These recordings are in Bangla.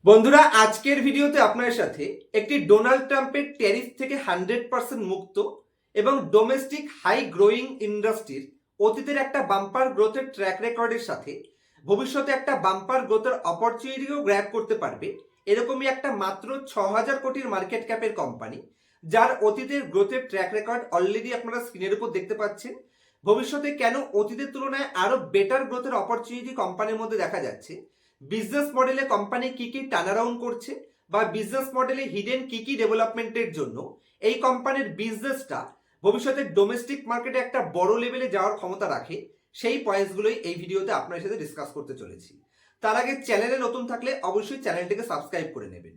বন্ধুরা, আজকের ভিডিওতে আপনার সাথে একটি ডোনাল্ড ট্রাম্পের ট্যারিফ থেকে 100% মুক্ত এবং ডোমেস্টিক হাই গ্রোয়িং ইন্ডাস্ট্রির অতীতের একটা বাম্পার গ্রোথের ট্র্যাক রেকর্ডের সাথে ভবিষ্যতে একটা বাম্পার গ্রোথের অপরচুনিটিও গ্র্যাব করতে পারবে এরকমই একটা মাত্র 6,000 কোটির মার্কেট ক্যাপের কোম্পানি, যার অতীতের গ্রোথের ট্র্যাক রেকর্ড অলরেডি আপনারা স্ক্রিনের উপর দেখতে পাচ্ছেন। ভবিষ্যতে কেন অতীতের তুলনায় আরো বেটার গ্রোথের অপরচুনিটি কোম্পানির মধ্যে দেখা যাচ্ছে, বিজনেস মডেলে কোম্পানি কি কি টার্ন অ্যারাউন্ড করছে বা বিজনেস মডেলে হিডেন কি কি ডেভেলপমেন্টের জন্য এই কোম্পানির বিজনেসটা ভবিষ্যতে ডোমেস্টিক মার্কেটে একটা বড় লেভেলে যাওয়ার ক্ষমতা রাখে, সেই পয়েন্টসগুলোই এই ভিডিওতে আপনার সাথে ডিসকাস করতে চলেছি। তার আগে চ্যানেলে নতুন থাকলে অবশ্যই চ্যানেলটিকে সাবস্ক্রাইব করে নেবেন।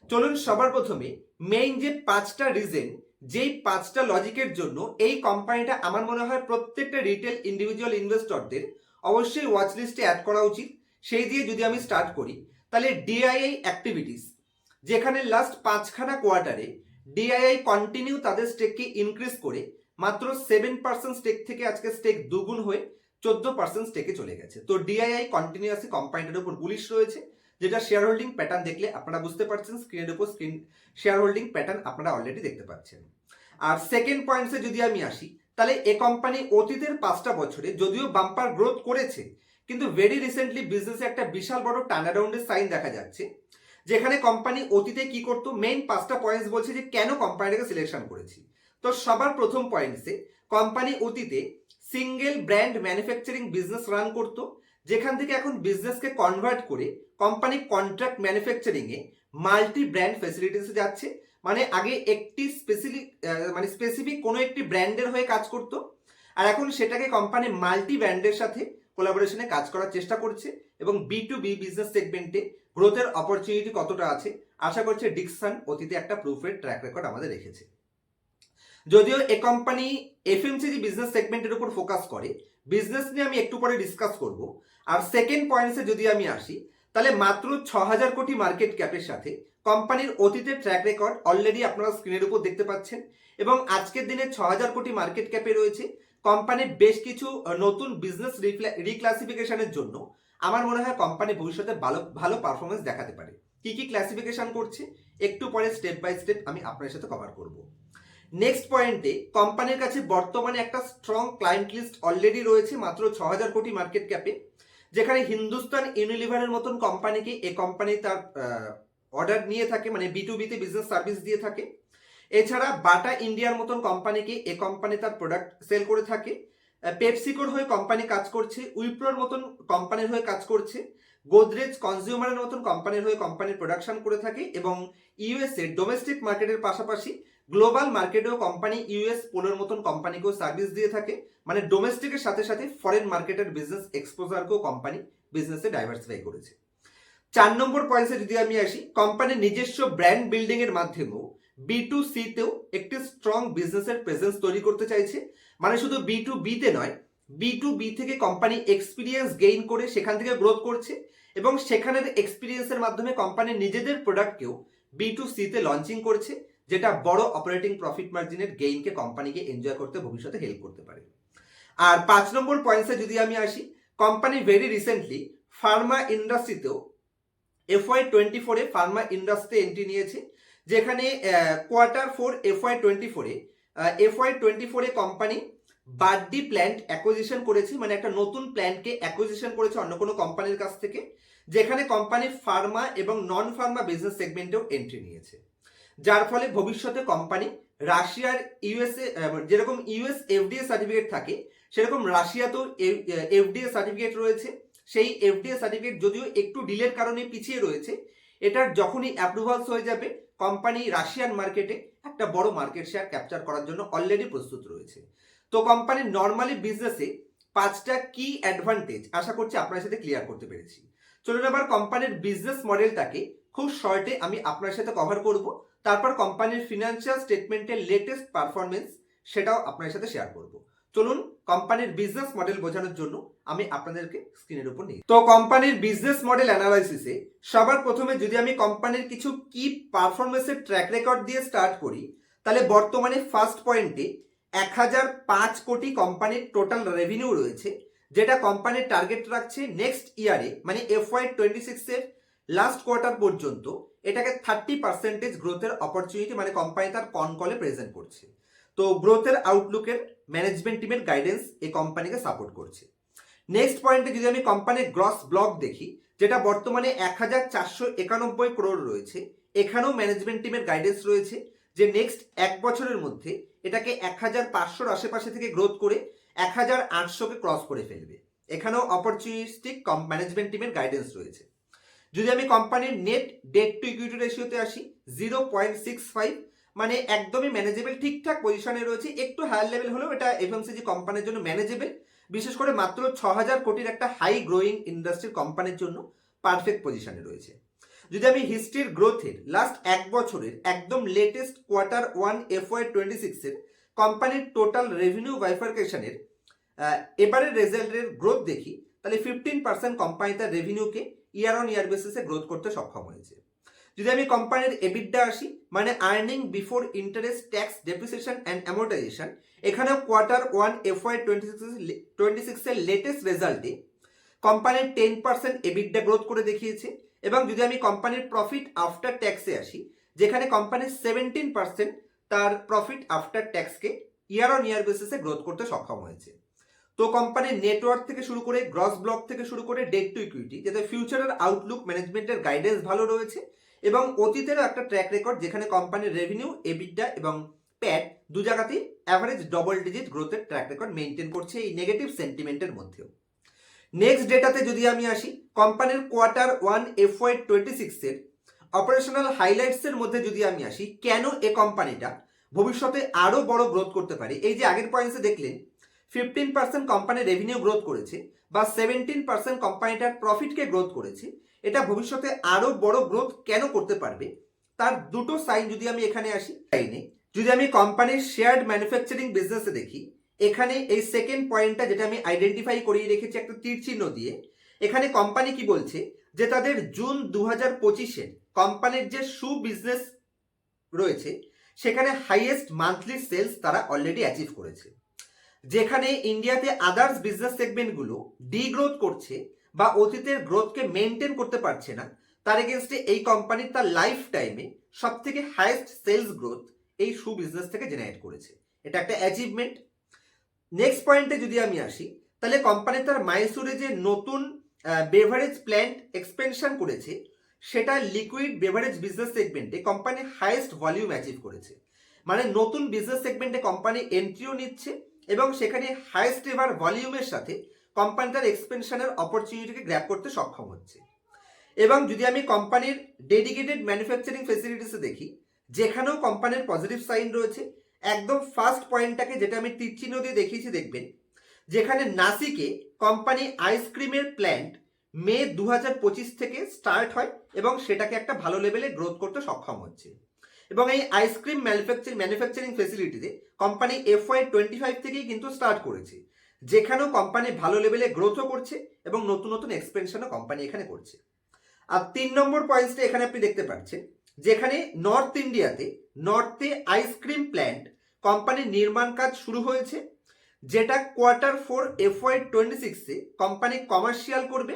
চলুন সবার প্রথমে মেইন যে 5টা রিজন, যেই 5টা লজিকের জন্য এই কোম্পানিটা আমার মনে হয় প্রত্যেকটা রিটেল ইন্ডিভিজুয়াল ইনভেস্টরদের অবশ্যই ওয়াচ লিস্টে অ্যাড করা উচিত, সেই দিয়ে যদি আমি স্টার্ট করি তাহলে ডিআইআই অ্যাক্টিভিটিস, যেখানে লাস্ট 5খানা কোয়ার্টারে ডিআইআই কন্টিনিউ তাদের স্টেককে ইনক্রিজ করে মাত্র 7% স্টেক থেকে আজকে স্টেক দুগুণ হয়ে 14% স্টেকে চলে গেছে। তো ডিআইআই কন্টিনিউয়াসলি কোম্পানিটার উপর বুলিশ রয়েছে, যেটা শেয়ার হোল্ডিং প্যাটার্ন দেখলে আপনারা বুঝতে পারছেন। স্ক্রিনের উপর শেয়ার হোল্ডিং প্যাটার্ন আপনারা অলরেডি দেখতে পাচ্ছেন। আর সেকেন্ড পয়েন্টসে যদি আমি আসি, তাহলে এ কোম্পানি অতীতের 5টা বছরে যদিও বাম্পার গ্রোথ করেছে, কিন্তু ভেরি রিসেন্টলি বিজনেসে একটা বিশাল বড় টার্নারাউন্ডের সাইন দেখা যাচ্ছে, যেখানে কোম্পানি অতীতে কি করতো। মেইন 5টা পয়েন্টস বলছে যে কেন কোম্পানিটাকে সিলেকশন করেছি। তো সবার প্রথম পয়েন্টসে কোম্পানি অতীতে single brand manufacturing business run করতো, যেখান থেকে এখন বিজনেসকে কনভার্ট করে কোম্পানি কন্ট্রাক্ট ম্যানুফ্যাকচারিং এ মাল্টি ব্র্যান্ড ফ্যাসিলিটিসে যাচ্ছে। মানে আগে একটি স্পেসিফিক কোনো একটি ব্র্যান্ডের হয়ে কাজ করতো, আর এখন সেটাকে কোম্পানি মাল্টি ব্র্যান্ডের সাথে কোলাবোরেশনে কাজ করার চেষ্টা করছে। এবং B2B বিজনেস সেগমেন্টে গ্রোথের অপরচুনিটি কতটা আছে আশা করছে ডিকসন অতীতে একটা প্রুফের ট্র্যাক রেকর্ড আমাদের রেখেছে। যদিও এ কোম্পানি এফএমসিজি বিজনেস সেগমেন্টের উপর ফোকাস করে, বিজনেস নিয়ে আমি একটু পরে ডিসকাস করব। আর সেকেন্ড পয়েন্টসে যদি আমি আসি, তাহলে মাত্র 6,000 কোটি মার্কেট ক্যাপের সাথে কোম্পানির অতীতের ট্র্যাক রেকর্ড অলরেডি আপনারা স্ক্রিনের উপর দেখতে পাচ্ছেন। এবং আজকের দিনে 6,000 কোটি মার্কেট ক্যাপে রয়েছে কোম্পানির বেশ কিছু নতুন বিজনেস রিক্লাসিফিকেশনের জন্য আমার মনে হয় কোম্পানি ভবিষ্যতে ভালো ভালো পারফরমেন্স দেখাতে পারে। কি কি ক্লাসিফিকেশন করছে একটু পরে স্টেপ বাই স্টেপ আমি আপনার সাথে কভার করব। নেক্সট পয়েন্টে কোম্পানির কাছে বর্তমানে একটা স্ট্রং ক্লায়েন্ট লিস্ট অলরেডি রয়েছে মাত্র 6,000 কোটি মার্কেট ক্যাপে, যেখানে হিন্দুস্তান ইউনিলিভারের মতন কোম্পানিকে এ কোম্পানি তার অর্ডার নিয়ে থাকে, মানে B2B-তে বিজনেস সার্ভিস দিয়ে থাকে। এছাড়া বাটা ইন্ডিয়ার মতন কোম্পানিকে এ কোম্পানি তার প্রোডাক্ট সেল করে থাকে। পেপসিকোর হয়ে কোম্পানি কাজ করছে, উইপ্রোর মতন কোম্পানির হয়ে কাজ করছে, গোদরেজ কনজিউমারের মতন কোম্পানির হয়ে কোম্পানির প্রোডাকশন করে থাকে। এবং ইউএসএ ডোমেস্টিক মার্কেটের পাশাপাশি গ্লোবাল মার্কেটেও কোম্পানি ইউএস পোলোর মতন কোম্পানিকেও সার্ভিস দিয়ে থাকে। মানে ডোমেস্টিকের সাথে সাথে ফরেন মার্কেটের বিজনেস এক্সপোজারকেও কোম্পানি বিজনেসে ডাইভার্সিফাই করেছে। 4 নম্বর পয়েন্টে যদি আমি আসি, কোম্পানির নিজস্ব ব্র্যান্ড বিল্ডিং এর মাধ্যমেও B2C-তেও একটি স্ট্রং বিজনেসের প্রেজেন্স তৈরি করতে চাইছে। মানে শুধু B2B-তে নয়, B2B থেকে কোম্পানি এক্সপিরিয়েন্স গেইন করে সেখান থেকে গ্রোথ করছে এবং সেখানের এক্সপিরিয়েন্সের মাধ্যমে কোম্পানি নিজেদের প্রোডাক্টকেও B2C-তে লঞ্চিং করছে, যেটা বড় অপারেটিং প্রফিট মার্জিনের গেইনকে কোম্পানিকে এনজয় করতে ভবিষ্যতে হেল্প করতে পারে। আর 5 নম্বর পয়েন্টে যদি আমি আসি, কোম্পানি ভেরি রিসেন্টলি ফার্মা ইন্ডাস্ট্রিতেও FY24-এ ফার্মা ইন্ডাস্ট্রি এন্ট্রি নিয়েছে, যেখানে Q4 FY24-এ কোম্পানি বার্ডি প্ল্যান্ট অ্যাকুইজিশন করেছে। মানে একটা নতুন প্ল্যান্টকে অ্যাকুইজিশন করেছে অন্য কোনো কোম্পানির কাছ থেকে, যেখানে কোম্পানি ফার্মা এবং নন ফার্মা বিজনেস সেগমেন্টেও এন্ট্রি নিয়েছে। যার ফলে ভবিষ্যতে কোম্পানি রাশিয়ার ইউএসএ, যেরকম ইউএস FDA সার্টিফিকেট থাকে সেরকম রাশিয়াতেও FDA সার্টিফিকেট রয়েছে। সেই FDA সার্টিফিকেট যদিও একটু ডিলের কারণে পিছিয়ে রয়েছে, এটার যখনই অ্যাপ্রুভালস হয়ে যাবে কোম্পানি রাশিয়ান মার্কেটে একটা বড় মার্কেট শেয়ার ক্যাপচার করার জন্য অলরেডি প্রস্তুত রয়েছে। তো কোম্পানির নর্মালি বিজনেসে 5টা কি অ্যাডভান্টেজ আশা করছি আপনার সাথে ক্লিয়ার করতে পেরেছি। চলুন এবার কোম্পানির বিজনেস মডেলটাকে খুব শর্টে আমি আপনার সাথে কভার করব, তারপর কোম্পানির ফিনান্সিয়াল স্টেটমেন্টের লেটেস্ট পারফরমেন্স সেটাও আপনার সাথে শেয়ার করব। চলুন কোম্পানির বিজনেস মডেল বোঝানোর জন্য আমি আপনাদেরকে স্ক্রিনের উপর নিই। তো কোম্পানির বিজনেস মডেল অ্যানালাইসিসে সবার প্রথমে যদি আমি কোম্পানির কিছু কি পারফরমেন্সের ট্র্যাক রেকর্ড দিয়ে স্টার্ট করি, তাহলে বর্তমানে ফার্স্ট পয়েন্টে 1,005 কোটি কোম্পানির টোটাল রেভিনিউ রয়েছে, যেটা কোম্পানির টার্গেট রাখছে নেক্সট ইয়ারে মানে FY26-এর লাস্ট কোয়ার্টার পর্যন্ত এটাকে 30% গ্রোথের অপরচুনিটি মানে কোম্পানি তার কন কলে প্রেজেন্ট করছে। তো গ্রোথের আউটলুকের ম্যানেজমেন্ট টিমের গাইডেন্স এই কোম্পানিকে সাপোর্ট করছে। নেক্সট পয়েন্টে যদি আমি কোম্পানির গ্রস ব্লক দেখি, যেটা বর্তমানে 1491 করোড় রয়েছে, এখানেও ম্যানেজমেন্ট টিমের গাইডেন্স রয়েছে যে নেক্সট এক বছরের মধ্যে এটাকে 1500-র আশেপাশে থেকে গ্রোথ করে 1800-কে ক্রস করে ফেলবে। এখানেও অপরচুনিস্টিক ম্যানেজমেন্ট টিমের গাইডেন্স রয়েছে। যদি আমি কোম্পানির নেট ডেট টু ইকুইটি রেশিওতে আসি 0.65, মানে একদমই ম্যানেজেবল, ঠিকঠাক পজিশনে রয়েছে। একটু হায়ার লেভেল হলেও এটা এফএমসিজি কোম্পানির জন্য ম্যানেজেবল, বিশেষ করে মাত্র 6000 কোটির একটা হাই গ্রোয়িং ইন্ডাস্ট্রির কোম্পানির জন্য পারফেক্ট পজিশনে রয়েছে। যদি আমি হিস্ট্রির গ্রোথের লাস্ট এক বছরের একদম লেটেস্ট Q1 FY26 এর কোম্পানির টোটাল রেভিনিউ বাইফার্কেশনের এবারের রেজাল্টের গ্রোথ দেখি, তাহলে 15% কোম্পানি তার রেভিনিউকে ইয়ার অন ইয়ার বেসিসে গ্রোথ করতে সক্ষম হয়েছে। যদি আমি কোম্পানির এবিডা আসি, মানে earning before interest, tax, depreciation and amortisation, এখানেও Q1 FY26 এর লেটেস্ট রেজাল্টে কোম্পানির 10% এবিডা গ্রোথ করে দেখিয়েছে। এবং যদি আমি কোম্পানির প্রফিট আফটার ট্যাক্সে আসি, যেখানে কোম্পানির 17% তার প্রফিট আফটার ট্যাক্সকে ইয়ার অন ইয়ার বেসিসে গ্রোথ করতে সক্ষম হয়েছে। তো কোম্পানির নেটওয়ার্ক থেকে শুরু করে গ্রস ব্লক থেকে শুরু করে ডেট টু ইকুইটি, যাতে ফিউচারের আউটলুক ম্যানেজমেন্টের গাইডেন্স ভালো রয়েছে এবং অতীতেরও একটা ট্র্যাক রেকর্ড, যেখানে কোম্পানির রেভিনিউ, এবিডা এবং প্যাট দু জায়গাতেই অ্যাভারেজ ডবল ডিজিট গ্রোথের ট্র্যাক রেকর্ড মেনটেন করছে এই নেগেটিভ সেন্টিমেন্টের মধ্যেও। নেক্সট ডেটাতে যদি আমি আসি, কোম্পানির Q1 FY26 এর অপারেশনাল হাইলাইটসের মধ্যে যদি আমি আসি, কেন এ কোম্পানিটা ভবিষ্যতে আরো বড় গ্রোথ করতে পারে। এই যে আগের পয়েন্টসে দেখলেন 15% কোম্পানি রেভিনিউ গ্রোথ করেছে বা 17% কোম্পানিটার প্রফিটকে গ্রোথ করেছে, এটা ভবিষ্যতে আরো বড় গ্রোথ কেন করতে পারবে তার দুটো সাইন যদি আমি এখানে আসি। সাইনে যদি আমি কোম্পানির শেয়ার্ড ম্যানুফ্যাকচারিং বিজনেসে দেখি, এখানে এই সেকেন্ড পয়েন্টটা যেটা আমি আইডেন্টিফাই করিয়ে রেখেছি একটা তীর চিহ্ন দিয়ে, এখানে কোম্পানি কি বলছে যে তাদের জুন 2025-এর কোম্পানির যে শু বিজনেস রয়েছে সেখানে হাইয়েস্ট মান্থলি সেলস তারা অলরেডি অ্যাচিভ করেছে। যেখানে ইন্ডিয়াতে আদার্স বিজনেস সেগমেন্টগুলো ডিগ্রোথ করছে বা অতীতের গ্রোথকে মেনটেন করতে পারছে না, তার এগেনস্টে এই কোম্পানির তার লাইফ টাইমে সব থেকে হাইয়েস্ট সেলস গ্রোথ এই শু বিজনেস থেকে জেনারেট করেছে। এটা একটা অ্যাচিভমেন্ট। নেক্সট পয়েন্টে যদি আমি আসি, তাহলে কোম্পানি তার মাইসুরে যে নতুন বেভারেজ প্ল্যান্ট এক্সপেনশন করেছে, সেটা লিকুইড বেভারেজ বিজনেস সেগমেন্টে কোম্পানি হাইয়েস্ট ভলিউম অ্যাচিভ করেছে। মানে নতুন বিজনেস সেগমেন্টে কোম্পানি এন্ট্রিও নিচ্ছে এবং সেখানে হাইয়েস্ট এভার ভলিউমের সাথে কোম্পানি তার এক্সপেনশনের অপরচুনিটিকে গ্র্যাব করতে সক্ষম হচ্ছে। এবং যদি আমি কোম্পানির ডেডিকেটেড ম্যানুফ্যাকচারিং ফেসিলিটিসে দেখি, যেখানেও কোম্পানির পজিটিভ সাইন রয়েছে। একদম ফার্স্ট পয়েন্টটাকে যেটা আমি তীর চিহ্ন দিয়ে দেখিয়েছি দেখবেন, যেখানে নাসিকে কোম্পানি আইসক্রিমের প্ল্যান্ট মে 2025 থেকে স্টার্ট হয় এবং সেটাকে একটা ভালো লেভেলে গ্রোথ করতে সক্ষম হচ্ছে। এবং এই আইসক্রিম ম্যানুফ্যাকচারিং ফেসিলিটিতে কোম্পানি FY25 থেকেই কিন্তু স্টার্ট করেছে, যেখানেও কোম্পানি ভালো লেভেলে গ্রোথও করছে এবং নতুন নতুন এক্সপেনশনও কোম্পানি এখানে করছে। আর 3 নম্বর পয়েন্টসটা এখানে আপনি দেখতে পাচ্ছেন, যেখানে নর্থ ইন্ডিয়াতে নর্থে আইসক্রিম প্ল্যান্ট কোম্পানির নির্মাণ কাজ শুরু হয়েছে, যেটা Q4 FY26-এ কোম্পানি কমার্শিয়াল করবে,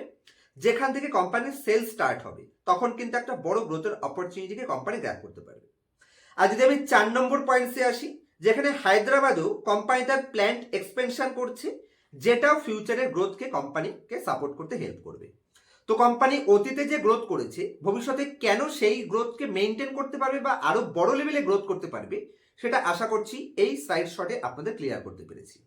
যেখান থেকে কোম্পানির সেল স্টার্ট হবে। তখন কিন্তু একটা বড় গ্রোথের অপরচুনিটিকে কোম্পানি গ্র্যাব করতে পারবে। আর যদি আমি 4 নম্বর পয়েন্টসে আসি, যেখানে হায়দ্রাবাদেও কোম্পানি তার প্ল্যান্ট এক্সপেনশন করছে, যেটাও ফিউচারের গ্রোথকে কোম্পানিকে সাপোর্ট করতে হেল্প করবে। তো কোম্পানি অতীতে যে গ্রোথ করেছে, ভবিষ্যতে কেন সেই গ্রোথকে মেনটেন করতে পারবে বা আরো বড় লেভেলে গ্রোথ করতে পারবে, সেটা আশা করছি এই স্লাইড শটে আপনাদের ক্লিয়ার করতে পেরেছি।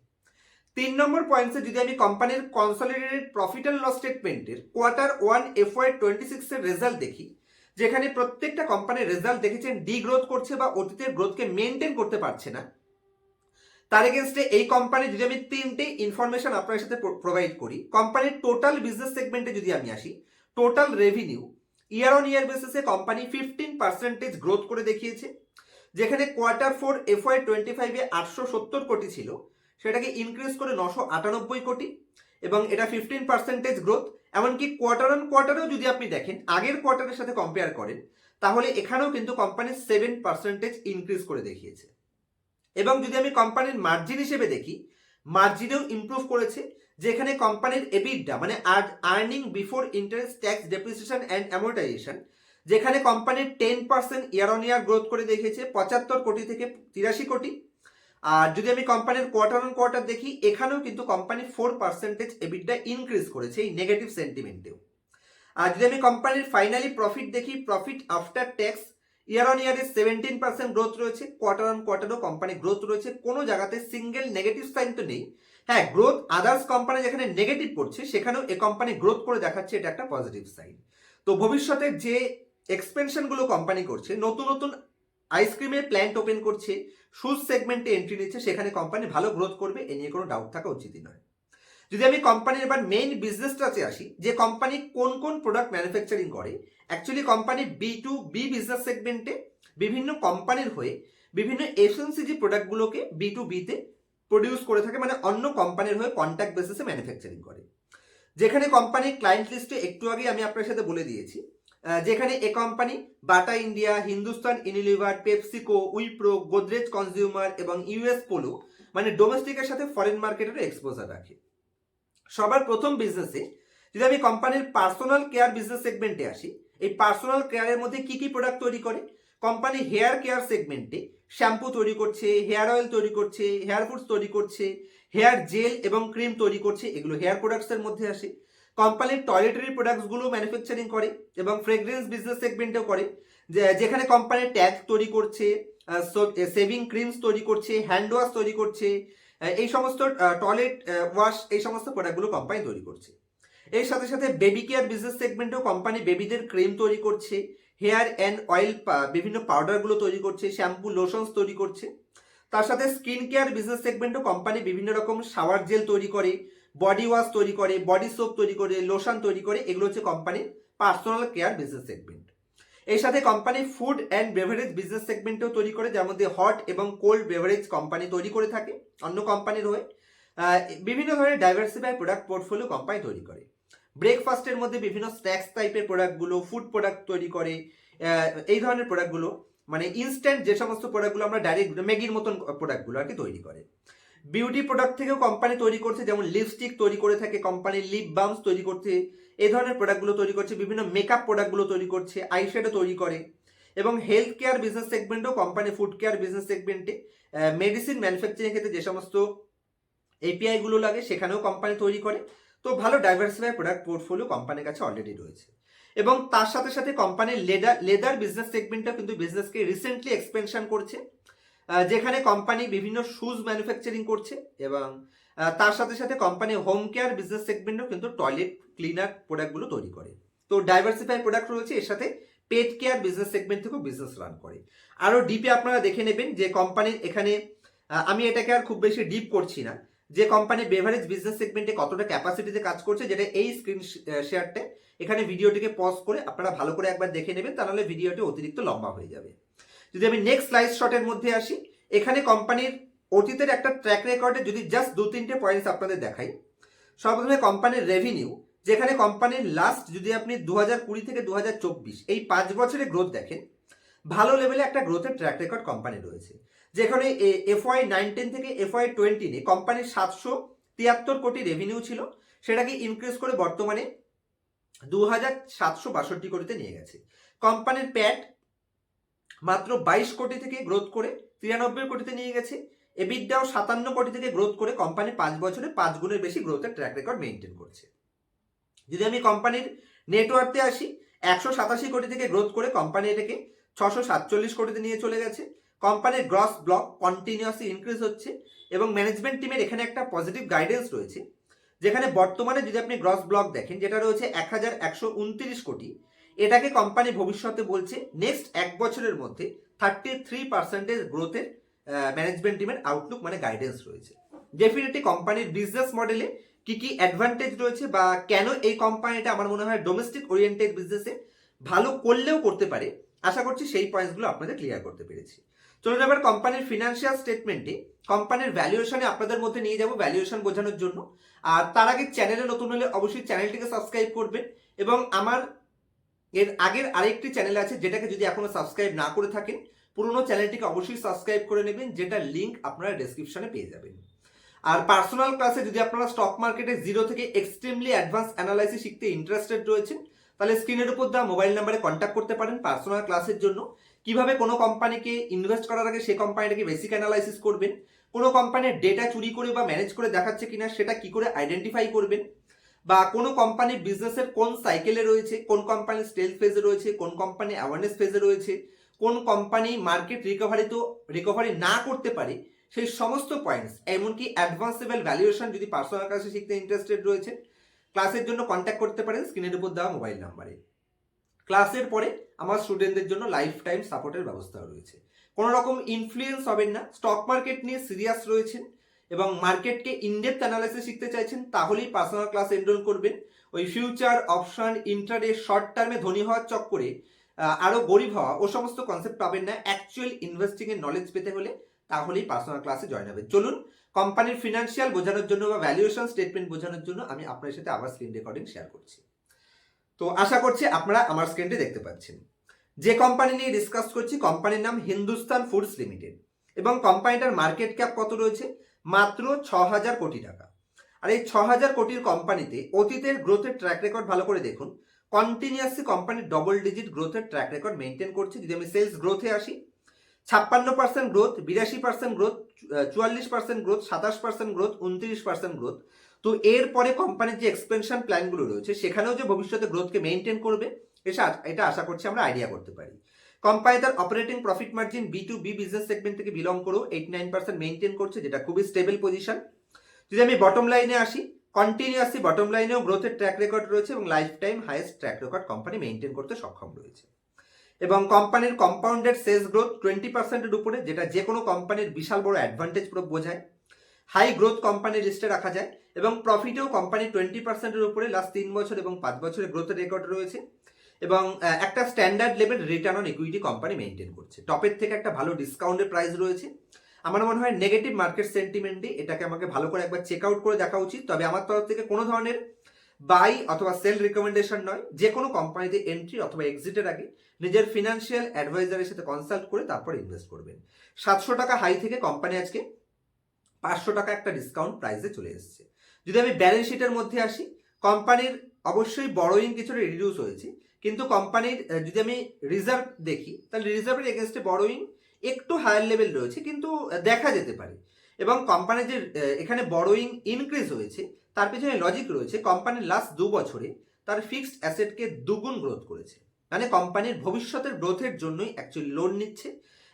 3 নম্বর পয়েন্টসে যদি আমি কোম্পানির কনসলিডেটেড প্রফিট অ্যান্ড লস স্টেটমেন্টের Q1 FY26 এর রেজাল্ট দেখি, যেখানে প্রত্যেকটা কোম্পানির রেজাল্ট দেখেছেন ডিগ্রোথ করছে বা অতীতের গ্রোথকে মেনটেন করতে পারছে না। তার এগেনস্টে এই কোম্পানি যদি আমি 3টে ইনফরমেশন আপনার সাথে প্রোভাইড করি, কোম্পানির টোটাল বিজনেস সেগমেন্টে যদি আমি আসি, টোটাল রেভিনিউ ইয়ার অন ইয়ার বেসিসে কোম্পানি 15% গ্রোথ করে দেখিয়েছে। যেখানে Q4 FY25-এ 870 কোটি ছিল, সেটাকে ইনক্রিজ করে 998 কোটি এবং এটা 15% গ্রোথ। এমনকি কোয়ার্টার অন কোয়ার্টারেও যদি আপনি দেখেন, আগের কোয়ার্টারের সাথে কম্পেয়ার করেন, তাহলে এখানেও কিন্তু কোম্পানি 7% ইনক্রিজ করে দেখিয়েছে। এবং যদি আমি কোম্পানির মার্জিন হিসেবে দেখি, মার্জিনেও ইমপ্রুভ করেছে, যেখানে কোম্পানির EBITDA মানে earning before interest, tax, depreciation and amortisation, যেখানে কোম্পানির 10% ইয়ার অন ইয়ার গ্রোথ করে দেখিয়েছে 75 কোটি থেকে 83 কোটি। আর যদি আমি কোম্পানির কোয়ার্টার অন কোয়ার্টার দেখি, এখানেও কিন্তু কোম্পানি 4% EBITDA ইনক্রিজ করেছে এই নেগেটিভ সেন্টিমেন্টেও। আর যদি আমি কোম্পানির ফাইনালি প্রফিট দেখি, profit after tax year on ইয়ারে 17% গ্রোথ রয়েছে, কোয়ার্টার অন কোয়ার্টারও কোম্পানি গ্রোথ রয়েছে, কোনো জায়গাতে সিঙ্গেল নেগেটিভ সাইন তো নেই। হ্যাঁ, গ্রোথ আদার্স কোম্পানি যেখানে নেগেটিভ করছে সেখানেও এই কোম্পানি গ্রোথ করে দেখাচ্ছে, এটা একটা পজিটিভ সাইন। তো ভবিষ্যতে যে এক্সপেনশনগুলো কোম্পানি করছে, নতুন নতুন আইসক্রিমের প্ল্যান্ট ওপেন করছে, শুজ সেগমেন্টে এন্ট্রি নিচ্ছে, সেখানে কোম্পানি ভালো গ্রোথ করবে, এ নিয়ে কোনো ডাউট থাকা উচিতই নয়। যদি আমি কোম্পানির এবার মেইন বিজনেসটাতে আসি, যে কোম্পানি কোন কোন প্রোডাক্ট ম্যানুফ্যাকচারিং করে, অ্যাকচুয়ালি কোম্পানি B2B বিজনেস সেগমেন্টে বিভিন্ন কোম্পানির হয়ে বিভিন্ন এফএমসিজি প্রোডাক্টগুলোকে B2B তে প্রডিউস করে থাকে, মানে অন্য কোম্পানির হয়ে কন্ট্যাক্ট বেসিসে ম্যানুফ্যাকচারিং করে। যেখানে কোম্পানির ক্লায়েন্ট লিস্টে একটু আগে আমি আপনার সাথে বলে দিয়েছি, যেখানে এ company Bata India, Hindustan Unilever, Pepsico, Wipro, Godrej consumer এবং ইউএস পোলো, মানে ডোমেস্টিকের সাথে ফরেন মার্কেটেরও এক্সপোজার রাখে। সবার প্রথম বিজনেসে যদি আমি কোম্পানির পার্সোনাল কেয়ার বিজনেস সেগমেন্টে আসি, এই পার্সোনাল কেয়ারের মধ্যে কি কি প্রোডাক্ট তৈরি করে? কোম্পানি হেয়ার কেয়ার সেগমেন্টে শ্যাম্পু তৈরি করছে, হেয়ার অয়েল তৈরি করছে, হেয়ার ফুডস তৈরি করছে, হেয়ার জেল এবং ক্রিম তৈরি করছে, এগুলো হেয়ার প্রোডাক্টসের মধ্যে আসে। কোম্পানির টয়লেটারি প্রোডাক্টসগুলো ম্যানুফ্যাকচারিং করে এবং ফ্রেগ্রেন্স বিজনেস সেগমেন্টেও করে, যেখানে কোম্পানি ট্যাগ তৈরি করছে, সেভিং ক্রিমস তৈরি করছে, হ্যান্ড ওয়াশ তৈরি করছে, এই সমস্ত টয়লেট ওয়াশ, এই সমস্ত প্রোডাক্টগুলো কোম্পানি তৈরি করছে। এর সাথে সাথে বেবি কেয়ার বিজনেস সেগমেন্টেও কোম্পানি বেবিদের ক্রিম তৈরি করছে, হেয়ার অ্যান্ড অয়েল বিভিন্ন পাউডারগুলো তৈরি করছে, শ্যাম্পু লোশনস তৈরি করছে। তার সাথে স্কিন কেয়ার বিজনেস সেগমেন্টেও কোম্পানি বিভিন্ন রকম শাওয়ার জেল তৈরি করে, বডি ওয়াশ তৈরি করে, বডি সোপ তৈরি করে, লোশন তৈরি করে, এগুলো হচ্ছে কোম্পানির পার্সোনাল কেয়ার বিজনেস সেগমেন্ট। এর সাথে company food and beverage business সেগমেন্টেও তৈরি করে, যার মধ্যে হট এবং কোল্ড বেভারেজ কোম্পানি তৈরি করে থাকে অন্য কোম্পানির হয়ে। বিভিন্ন ধরনের ডাইভার্সিফাই প্রোডাক্ট পোর্টফোলিও কোম্পানি তৈরি করে। ব্রেকফাস্টের মধ্যে বিভিন্ন স্ন্যাক্স টাইপের প্রোডাক্টগুলো, ফুড প্রোডাক্ট তৈরি করে, এই ধরনের প্রোডাক্টগুলো মানে ইনস্ট্যান্ট যে সমস্ত প্রোডাক্টগুলো আমরা ডাইরেক্ট ম্যাগির মতন প্রোডাক্টগুলো আর কি তৈরি করে। বিউটি প্রোডাক্ট থেকেও কোম্পানি তৈরি করছে, যেমন লিপস্টিক তৈরি করে থাকে কোম্পানি, লিপ বামস তৈরি করছে, এই ধরনের প্রোডাক্টগুলো তৈরি করছে, বিভিন্ন মেকআপ প্রোডাক্টগুলো তৈরি করছে, আইশ্যাডো তৈরি করে। এবং হেলথ কেয়ার বিজনেস সেগমেন্টেও কোম্পানি ফুড কেয়ার বিজনেস সেগমেন্টে মেডিসিন ম্যানুফ্যাকচারিং ক্ষেত্রে যে সমস্ত এপিআই গুলো লাগে সেখানেও কোম্পানি তৈরি করে। তো ভালো ডাইভার্সিফাই প্রোডাক্ট পোর্টফোলিও কোম্পানির কাছে অলরেডি রয়েছে। এবং তার সাথে সাথে কোম্পানির লেদার বিজনেস সেগমেন্টটা কিন্তু বিজনেসকে রিসেন্টলি এক্সপেনশন করছে, যেখানে কোম্পানি বিভিন্ন শুজ ম্যানুফ্যাকচারিং করছে। এবং তার সাথে সাথে কোম্পানি হোম কেয়ার বিজনেস সেগমেন্টও কিন্তু টয়লেট ক্লিনার প্রোডাক্টগুলো তৈরি করে। তো ডাইভার্সিফাই প্রোডাক্ট রয়েছে। এর সাথে পেট কেয়ার বিজনেস সেগমেন্ট থেকেও বিজনেস রান করে। আরও ডিপে আপনারা দেখে নেবেন যে কোম্পানির এখানে আমি এটাকে আর খুব বেশি ডিপ করছি না, যে কোম্পানি বেভারেজ বিজনেস সেগমেন্টে কতটা ক্যাপাসিটিতে কাজ করছে, যেটা এই স্ক্রিন শেয়ারটা এখানে ভিডিওটিকে পজ করে আপনারা ভালো করে একবার দেখে নেবেন, তাহলে ভিডিওটি অতিরিক্ত লম্বা হয়ে যাবে। যদি আমি নেক্সট স্লাইড শটের মধ্যে আসি, এখানে কোম্পানির অতীতের একটা ট্র্যাক রেকর্ডে যদি জাস্ট 2-3টে পয়েন্টস আপনাদের দেখাই। সর্বপ্রথমে কোম্পানির রেভিনিউ, যেখানে কোম্পানির লাস্ট যদি আপনি 2020 থেকে 2024 এই 5 বছরের গ্রোথ দেখেন, ভালো লেভেলে একটা গ্রোথের ট্র্যাক রেকর্ড কোম্পানি রয়েছে। যেখানে FY19 থেকে FY20 কোম্পানির 773 কোটি রেভিনিউ ছিল, সেটাকে ইনক্রিজ করে বর্তমানে 2762 কোটিতে নিয়ে গেছে। কোম্পানির প্যাট মাত্র 22 কোটি থেকে গ্রোথ করে 93 কোটিতে নিয়ে গেছে। এবিডাও 57 কোটি থেকে গ্রোথ করে কোম্পানি 5 বছরে 5 গুণের বেশি গ্রোথের ট্র্যাক রেকর্ড মেনটেন করছে। যদি আমি কোম্পানির নেটওয়ার্থে আসি, 187 কোটি থেকে গ্রোথ করে কোম্পানি এটাকে 647 কোটিতে নিয়ে চলে গেছে। কোম্পানির গ্রস ব্লক কন্টিনিউয়াসলি ইনক্রিজ হচ্ছে এবং ম্যানেজমেন্ট টিমের এখানে একটা পজিটিভ গাইডেন্স রয়েছে, যেখানে বর্তমানে যদি আপনি গ্রস ব্লক দেখেন, যেটা রয়েছে 1129 কোটি, এটাকে কোম্পানি ভবিষ্যতে বলছে নেক্সট 1 বছরের মধ্যে 33% গ্রোথের ম্যানেজমেন্ট টিমের আউটলুক মানে গাইডেন্স রয়েছে। ডেফিনেটলি কোম্পানির বিজনেস মডেলে কি কি অ্যাডভান্টেজ রয়েছে বা কেন এই কোম্পানিটা আমার মনে হয় ডোমেস্টিক ওরিয়েন্টেড বিজনেসে ভালো করলেও করতে পারে, আশা করছি সেই পয়েন্টসগুলো আপনাদের ক্লিয়ার করতে পেরেছি। চলুন এবার কোম্পানির ফিনান্সিয়াল স্টেটমেন্টে কোম্পানির ভ্যালুয়েশনে আপনাদের মধ্যে নিয়ে যাব ভ্যালুয়েশন বোঝানোর জন্য। আর তার আগে চ্যানেলে নতুন হলে অবশ্যই চ্যানেলটিকে সাবস্ক্রাইব করবেন এবং আমার এর আগের আরেকটি চ্যানেল আছে যেটাকে যদি এখনো সাবস্ক্রাইব না করে থাকেন, পুরনো চ্যানেলটিকে অবশ্যই সাবস্ক্রাইব করে নেবেন, যেটা লিঙ্ক আপনারা ডেসক্রিপশনে পেয়ে যাবেন। আর পার্সোনাল ক্লাসে যদি আপনারা স্টক মার্কেটে জিরো থেকে এক্সট্রিমলি অ্যাডভান্স অ্যানালাইসিস শিখতে ইন্টারেস্টেড রয়েছেন, তাহলে স্ক্রিনের উপর দেওয়া মোবাইল নাম্বারে কন্ট্যাক্ট করতে পারেন পার্সোনাল ক্লাসের জন্য। কিভাবে কোনো কোম্পানিকে ইনভেস্ট করার আগে সেই কোম্পানিটাকে বেসিক অ্যানালাইসিস করবেন, কোনো কোম্পানির ডেটা চুরি করে বা ম্যানেজ করে দেখাচ্ছে কিনা সেটা কি করে আইডেন্টিফাই করবেন, বা কোনো কোম্পানি বিজনেসের কোন সাইকেলে রয়েছে, কোন কোম্পানি স্টেলথ ফেজে রয়েছে, কোন কোম্পানি অ্যাওয়ারনেস ফেজে রয়েছে, কোন কোম্পানি মার্কেট রিকভারি না করতে পারে, সেই সমস্ত পয়েন্টস, এমনকি অ্যাডভান্স লেভেল ভ্যালুয়েশন যদি পার্সোনাল ক্লাসে শিখতে ইন্টারেস্টেড রয়েছে, ক্লাসের জন্য কন্ট্যাক্ট করতে পারেন স্ক্রিনের উপর দেওয়া মোবাইল নাম্বারে। ক্লাসের পরে আমার স্টুডেন্টদের জন্য লাইফ টাইম সাপোর্টের ব্যবস্থাও রয়েছে। কোনো রকম ইনফ্লুয়েন্স হবেন না। স্টক মার্কেট নিয়ে সিরিয়াস রয়েছেন এবং মার্কেটকে ইনডেপথ অ্যানালাইসিস শিখতে চাইছেন, তাহলেই পার্সোনাল ক্লাস এনরোল করবেন। ওই ফিউচার, অপশন, ইন্ট্রাডে, শর্ট টার্মে ধনী হওয়ার চক্করে আরো গরিব হওয়া ও সমস্ত কনসেপ্ট পাবেন না। অ্যাকচুয়াল ইনভেস্টিং এর নলেজ পেতে হলে তাহলেই পার্সোনাল ক্লাসে জয়েন হবে। চলুন, কোম্পানির ফিনান্সিয়াল বোঝানোর জন্য বা ভ্যালুয়েশন স্টেটমেন্ট বোঝানোর জন্য আমি আপনার সাথে আবার স্ক্রিন রেকর্ডিং শেয়ার করছি। তো আশা করছি আপনারা আমার স্ক্রিনটি দেখতে পাচ্ছেন। যে কোম্পানি নিয়ে ডিসকাস করছি, কোম্পানির নাম হিন্দুস্তান ফুডস লিমিটেড এবং কোম্পানিটার মার্কেট ক্যাপ কত রয়েছে? মাত্র 6,000 কোটি টাকা। আর এই 6,000 কোটির কোম্পানিতে অতীতের গ্রোথের ট্র্যাক রেকর্ড ভালো করে দেখুন। কন্টিনিউয়াসলি কোম্পানির ডবল ডিজিট গ্রোথের ট্র্যাক রেকর্ড মেনটেন করছে। যদি আমি সেলস গ্রোথে আসি, 56% growth, 82% growth, 44% growth, 27% growth, 29% growth. তো এরপরে কোম্পানির যে এক্সপেনশন প্ল্যানগুলো রয়েছে সেখানেও যে ভবিষ্যতে গ্রোথকে মেনটেন করবে, এটা আশা করছি আমরা আইডিয়া করতে পারি। কোম্পানি তার operating profit margin B2B business segment থেকে বিলং করেও 89% মেনটেন করছে, যেটা খুবই স্টেবল পজিশন। যদি আমি বটম লাইনে আসি, কন্টিনিউয়াসলি বটম লাইনেও গ্রোথের ট্র্যাক রেকর্ড রয়েছে এবং life time highest track record company maintain করতে সক্ষম রয়েছে। এবং কোম্পানির কম্পাউন্ডেড সেলস গ্রোথ 20%-এর উপরে, যেটা যে কোনো কোম্পানির বিশাল বড় অ্যাডভান্টেজ বোঝায়। হাই গ্রোথ কোম্পানি লিস্টে রাখা যায় এবং প্রফিটেও কোম্পানি 20%-এর উপরে লাস্ট 3 বছর এবং 5 বছরের গ্রোথের রেকর্ড রয়েছে এবং একটা standard level return on equity company maintain করছে। টপের থেকে একটা ভালো ডিসকাউন্টের প্রাইস রয়েছে। আমার মনে হয় নেগেটিভ মার্কেট সেন্টিমেন্টে এটাকে আমাকে ভালো করে একবার চেক আউট করে দেখা উচিত। তবে আমার তরফ থেকে কোনো ধরনের বাই অথবা সেল রিকমেন্ডেশন নয়। যে কোনো কোম্পানিতে এন্ট্রি অথবা এক্সিটের আগে নিজের ফিনান্সিয়াল অ্যাডভাইজারের সাথে কনসাল্ট করে তারপর ইনভেস্ট করবেন। 700 টাকা হাই থেকে কোম্পানি আজকে 500 টাকা একটা ডিসকাউন্ট প্রাইসে চলে এসেছে। যদি আমি ব্যালেন্স শিটের মধ্যে আসি, কোম্পানির অবশ্যই বড়োইং কিছুটা রিডিউস হয়েছে, কিন্তু কোম্পানির যদি আমি রিজার্ভ দেখি তাহলে রিজার্ভের এগেনস্টে বড়োইং একটু হায়ার লেভেল রয়েছে, কিন্তু দেখা যেতে পারে। এবং কোম্পানির যে এখানে বড়োইং ইনক্রিজ হয়েছে তার পিছনে লজিক রয়েছে। কোম্পানির লাস্ট 2 বছরে তার ফিক্সড অ্যাসেটকে দুগুণ গ্রোথ করেছে, মানে কোম্পানির ভবিষ্যতের গ্রোথের জন্যই অ্যাকচুয়ালি লোন নিচ্ছে।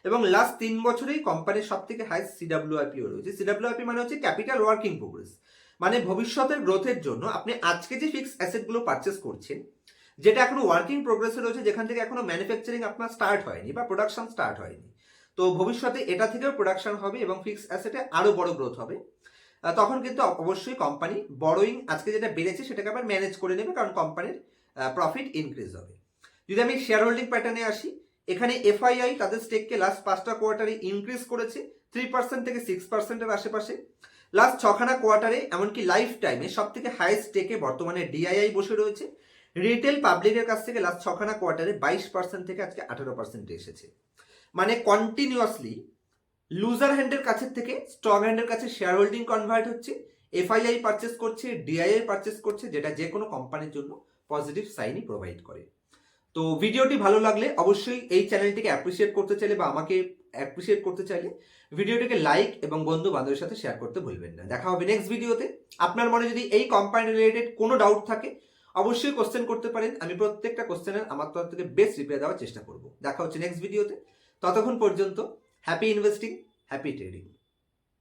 এবং লাস্ট 3 বছরেই কোম্পানির সব থেকে হাইস্ট CWIP রয়েছে। CWIP মানে হচ্ছে ক্যাপিটাল ওয়ার্কিং প্রোগ্রেস, মানে ভবিষ্যতের গ্রোথের জন্য আপনি আজকে যে ফিক্সড অ্যাসেটগুলো পারচেস করছেন, যেটা এখনো ওয়ার্কিং প্রোগ্রেসে রয়েছে, যেখান থেকে এখনো ম্যানুফ্যাকচারিং আপনার স্টার্ট হয়নি বা প্রোডাকশন স্টার্ট হয়নি, তো ভবিষ্যতে এটা থেকেও প্রোডাকশন হবে এবং ফিক্সড অ্যাসেটে আরো বড় গ্রোথ হবে। তখন কিন্তু অবশ্যই কোম্পানি বড়োইং আজকে যেটা বেড়েছে সেটাকে আবার ম্যানেজ করে নেবে, কারণ কোম্পানির প্রফিট ইনক্রিজ হবে। যদি আমি শেয়ার হোল্ডিং প্যাটার্নে আসি, এখানে FII তাদের স্টেককে লাস্ট 5টা কোয়ার্টারে ইনক্রিজ করেছে 3% থেকে 6%-এর আশেপাশে। লাস্ট 6খানা কোয়ার্টারে, এমনকি লাইফ টাইমে সব থেকে হাইয়েস্ট স্টেকে বর্তমানে DII বসে রয়েছে। রিটেল পাবলিকের কাছ থেকে লাস্ট 6খানা কোয়ার্টারে 22% থেকে আজকে 18% এসেছে। মানে কন্টিনিউয়াসলি লুজার হ্যান্ডের কাছের থেকে স্ট্রং হ্যান্ডের কাছে শেয়ার হোল্ডিং কনভার্ট হচ্ছে, FII পারচেস করছে, DII পারচেস করছে, যেটা যে কোনো কোম্পানির জন্য পজিটিভ সাইনই প্রোভাইড করে। তো ভিডিওটি ভালো লাগলে অবশ্যই এই চ্যানেলটিকে অ্যাপ্রিসিয়েট করতে চাইলে বা আমাকে অ্যাপ্রিসিয়েট করতে চাইলে ভিডিওটিকে লাইক এবং বন্ধু বান্ধবের সাথে শেয়ার করতে ভুলবেন না। দেখা হবে নেক্সট ভিডিওতে। আপনার মনে যদি এই কোম্পানি রিলেটেড কোনো ডাউট থাকে অবশ্যই কোশ্চেন করতে পারেন। আমি প্রত্যেকটা কোশ্চেনের আমার তরফ থেকে বেস্ট রিপ্লাই দেওয়ার চেষ্টা করব। দেখা হচ্ছে নেক্সট ভিডিওতে। ততক্ষণ পর্যন্ত হ্যাপি ইনভেস্টিং, হ্যাপি ট্রেডিং।